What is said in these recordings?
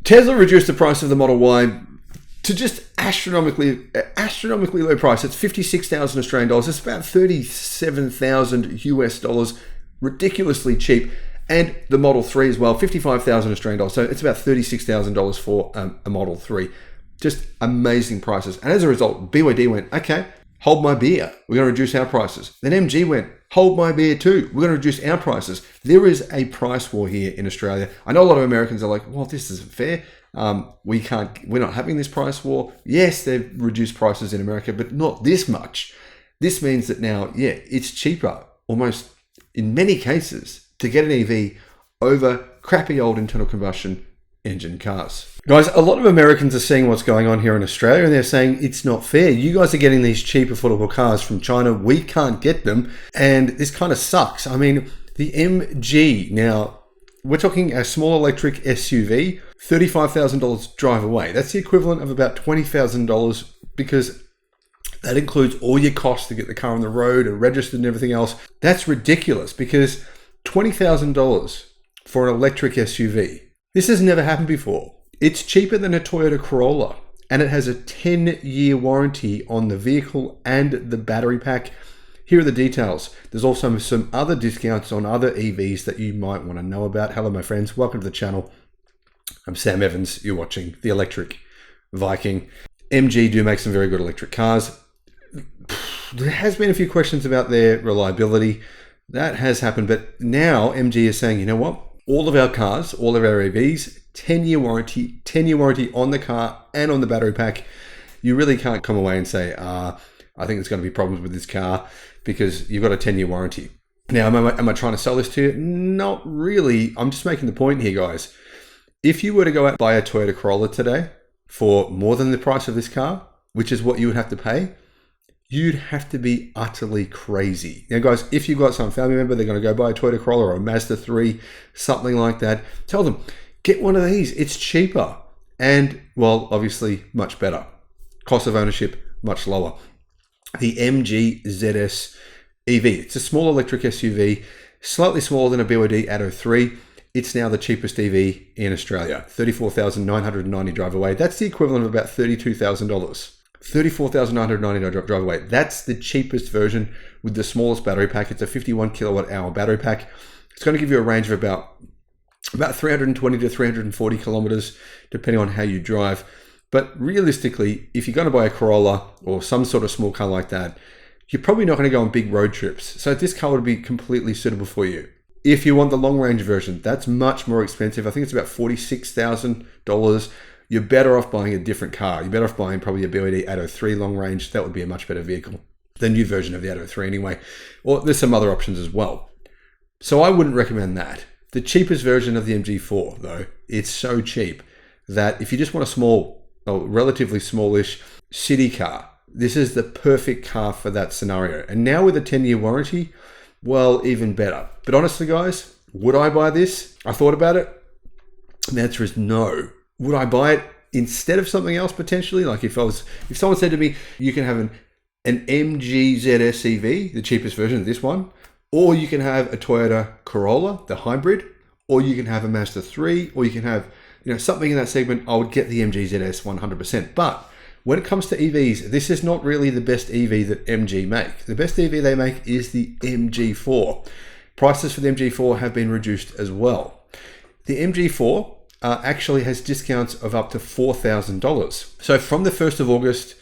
Tesla reduced the price of the Model Y to just astronomically low price. It's 56,000 Australian dollars. It's about 37,000 US dollars, ridiculously cheap. And the Model 3 as well, 55,000 Australian dollars. So it's about $36,000 for a Model 3. Just amazing prices. And as a result, BYD went, okay, hold my beer. We're going to reduce our prices. Then MG went, hold my beer too. We're going to reduce our prices. There is a price war here in Australia. I know a lot of Americans are like, well, this isn't fair. We're not having this price war. Yes, they've reduced prices in America, but not this much. This means that now, yeah, it's cheaper, almost in many cases, to get an EV over crappy old internal combustion engine cars. Guys, a lot of Americans are seeing what's going on here in Australia and they're saying it's not fair. You guys are getting these cheap, affordable cars from China. We can't get them. And this kind of sucks. I mean, the MG now, we're talking a small electric SUV, $35,000 drive away. That's the equivalent of about $20,000 because that includes all your costs to get the car on the road and registered and everything else. That's ridiculous because $20,000 for an electric SUV. This has never happened before. It's cheaper than a Toyota Corolla and it has a 10-year warranty on the vehicle and the battery pack. Here are the details. There's also some other discounts on other EVs that you might want to know about. Hello, my friends. Welcome to the channel. I'm Sam Evans. You're watching the Electric Viking. MG do make some very good electric cars. There has been a few questions about their reliability. That has happened, but now MG is saying, you know what? All of our cars, all of our EVs, 10-year warranty on the car and on the battery pack. You really can't come away and say, I think there's going to be problems with this car because you've got a 10-year warranty. Now, am I trying to sell this to you? Not really. I'm just making the point here, guys. If you were to go out and buy a Toyota Corolla today for more than the price of this car, which is what you would have to pay, you'd have to be utterly crazy. Now, guys, if you've got some family member, they're going to go buy a Toyota Corolla or a Mazda 3, something like that, tell them, get one of these. It's cheaper and, well, obviously much better. Cost of ownership, much lower. The MG ZS EV. It's a small electric SUV, slightly smaller than a BYD Atto 3. It's now the cheapest EV in Australia, $34,990 drive away. That's the equivalent of about $32,000. $34,990 drive away. That's the cheapest version with the smallest battery pack. It's a 51 kilowatt hour battery pack. It's going to give you a range of about 320 to 340 kilometers, depending on how you drive. But realistically, if you're going to buy a Corolla or some sort of small car like that, you're probably not going to go on big road trips. So this car would be completely suitable for you. If you want the long range version, that's much more expensive. I think it's about $46,000. You're better off buying a different car. You're better off buying probably a BYD Atto 3 long range. That would be a much better vehicle. The new version of the Atto 3 anyway. Or there's some other options as well. So I wouldn't recommend that. The cheapest version of the MG4, though, it's so cheap that if you just want a small, or relatively smallish city car, this is the perfect car for that scenario. And now with a 10-year warranty, well, even better. But honestly, guys, would I buy this? I thought about it. The answer is no. Would I buy it instead of something else potentially? Like if someone said to me, you can have an MG ZS EV, the cheapest version of this one, or you can have a Toyota Corolla, the hybrid, or you can have a Mazda 3, or you can have, something in that segment, I would get the MG ZS 100%. But when it comes to EVs, this is not really the best EV that MG make. The best EV they make is the MG4. Prices for the MG4 have been reduced as well. The MG4 actually has discounts of up to $4,000. So from the 1st of August,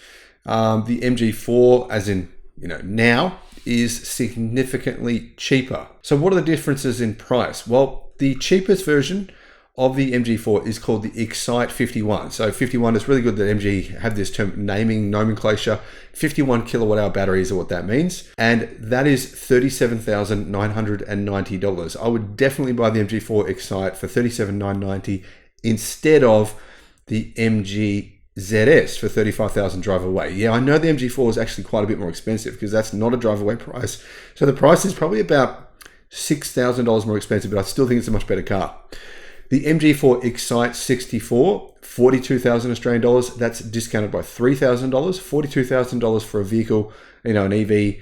the MG4, as in, now, is significantly cheaper. So what are the differences in price? Well, the cheapest version of the MG4 is called the EXE181. So 51 is really good that MG have this term naming nomenclature. 51 kilowatt hour batteries are what that means. And that is $37,990. I would definitely buy the MG4 Excite for $37,990 instead of the MG ZS for $35,000 drive away. Yeah, I know the MG4 is actually quite a bit more expensive because that's not a drive away price. So the price is probably about $6,000 more expensive, but I still think it's a much better car. The MG4 Excite 64, $42,000 Australian dollars. That's discounted by $3,000. $42,000 for a vehicle, an EV,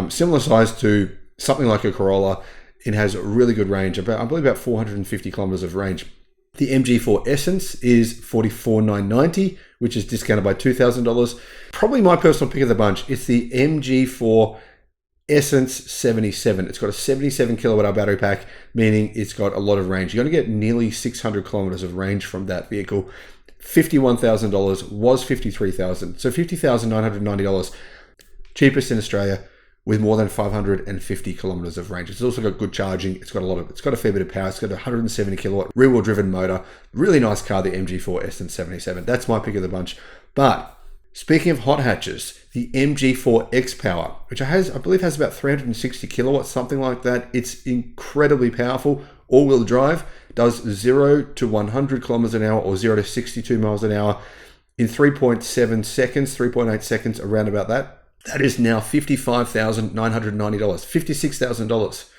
similar size to something like a Corolla. It has a really good range, I believe about 450 kilometers of range. The MG4 Essence is $44,990, which is discounted by $2,000. Probably my personal pick of the bunch. It's the MG4 Essence 77. It's got a 77 kilowatt hour battery pack, meaning it's got a lot of range. You're going to get nearly 600 kilometers of range from that vehicle. $51,000 was $53,000, so $50,990. Cheapest in Australia, with more than 550 kilometers of range. It's also got good charging. It's got a fair bit of power. It's got a 170 kilowatt rear-wheel driven motor. Really nice car, the MG4 Essence 77. That's my pick of the bunch. But speaking of hot hatches, the MG4 X-Power, which I believe has about 360 kilowatts, something like that. It's incredibly powerful. All-wheel drive, does 0 to 100 kilometers an hour or 0 to 62 miles an hour in 3.7 seconds, 3.8 seconds, around about that. That is now $55,990, $56,000.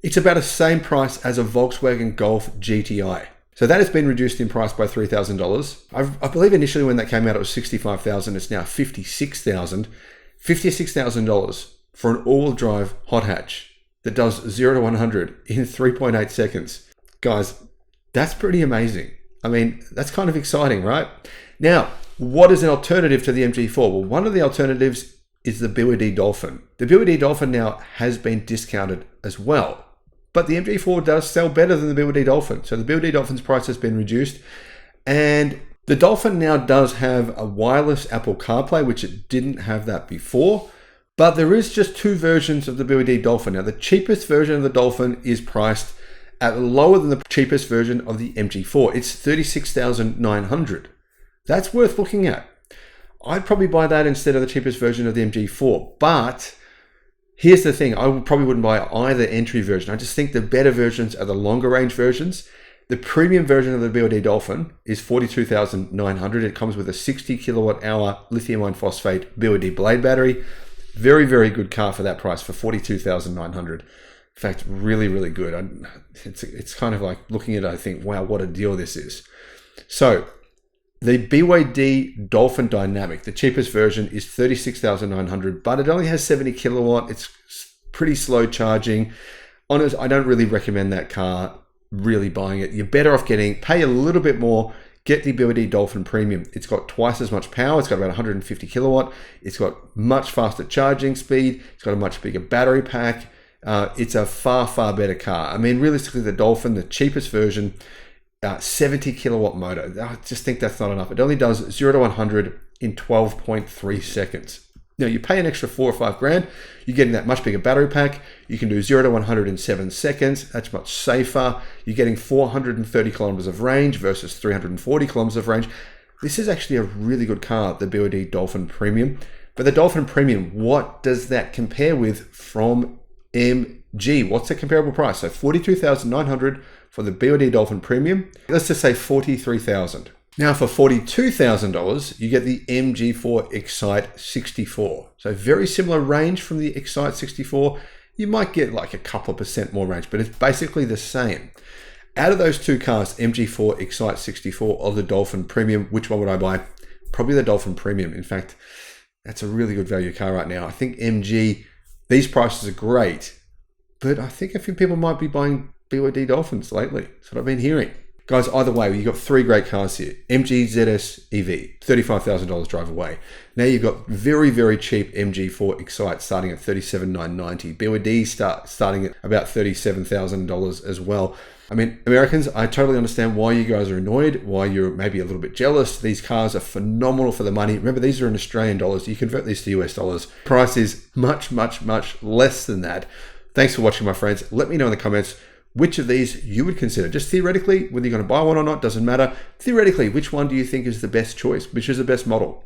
It's about the same price as a Volkswagen Golf GTI. So that has been reduced in price by $3,000. I believe initially when that came out, it was $65,000. It's now $56,000. $56,000 for an all-wheel drive hot hatch that does 0 to 100 in 3.8 seconds. Guys, that's pretty amazing. I mean, that's kind of exciting, right? Now, what is an alternative to the MG4? Well, one of the alternatives is the BYD Dolphin. The BYD Dolphin now has been discounted as well, but the MG4 does sell better than the BYD Dolphin. So the BYD Dolphin's price has been reduced, and the Dolphin now does have a wireless Apple CarPlay, which it didn't have that before, but there is just two versions of the BYD Dolphin. Now, the cheapest version of the Dolphin is priced at lower than the cheapest version of the MG4. It's $36,900. That's worth looking at. I'd probably buy that instead of the cheapest version of the MG4. But here's the thing. I probably wouldn't buy either entry version. I just think the better versions are the longer range versions. The premium version of the BYD Dolphin is $42,900. It comes with a 60 kilowatt hour lithium iron phosphate BYD blade battery. Very, very good car for that price, for $42,900. In fact, really, really good. It's kind of like looking at it, I think, wow, what a deal this is. So the BYD Dolphin Dynamic, the cheapest version, is $36,900, but it only has 70 kilowatt. It's pretty slow charging. Honest, I don't really recommend that car, really buying it. You're better off pay a little bit more, get the BYD Dolphin Premium. It's got twice as much power. It's got about 150 kilowatt. It's got much faster charging speed. It's got a much bigger battery pack. It's a far, far better car. I mean, realistically, the Dolphin, the cheapest version, 70 kilowatt motor. I just think that's not enough. It only does 0 to 100 in 12.3 seconds. Now, you pay an extra $4 or $5 grand, you're getting that much bigger battery pack. You can do 0 to 100 in 7 seconds. That's much safer. You're getting 430 kilometers of range versus 340 kilometers of range. This is actually a really good car, the BYD Dolphin Premium. But the Dolphin Premium, what does that compare with from MG? What's the comparable price? So $42,900 for the BYD Dolphin Premium. Let's just say $43,000. Now for $42,000, you get the MG4 Excite 64. So very similar range from the Excite 64. You might get like a couple of percent more range, but it's basically the same. Out of those two cars, MG4 Excite 64 or the Dolphin Premium, which one would I buy? Probably the Dolphin Premium. In fact, that's a really good value car right now. I think MG, these prices are great, but I think a few people might be buying BYD Dolphins lately. That's what I've been hearing. Guys, either way, you've got three great cars here. MG ZS EV, $35,000 drive away. Now you've got very, very cheap MG4 Excite starting at $37,990. BYD starting at about $37,000 as well. I mean, Americans, I totally understand why you guys are annoyed, why you're maybe a little bit jealous. These cars are phenomenal for the money. Remember, these are in Australian dollars. You convert these to US dollars. Price is much, much, much less than that. Thanks for watching, my friends. Let me know in the comments which of these you would consider. Just theoretically, whether you're going to buy one or not, doesn't matter. Theoretically, which one do you think is the best choice? Which is the best model?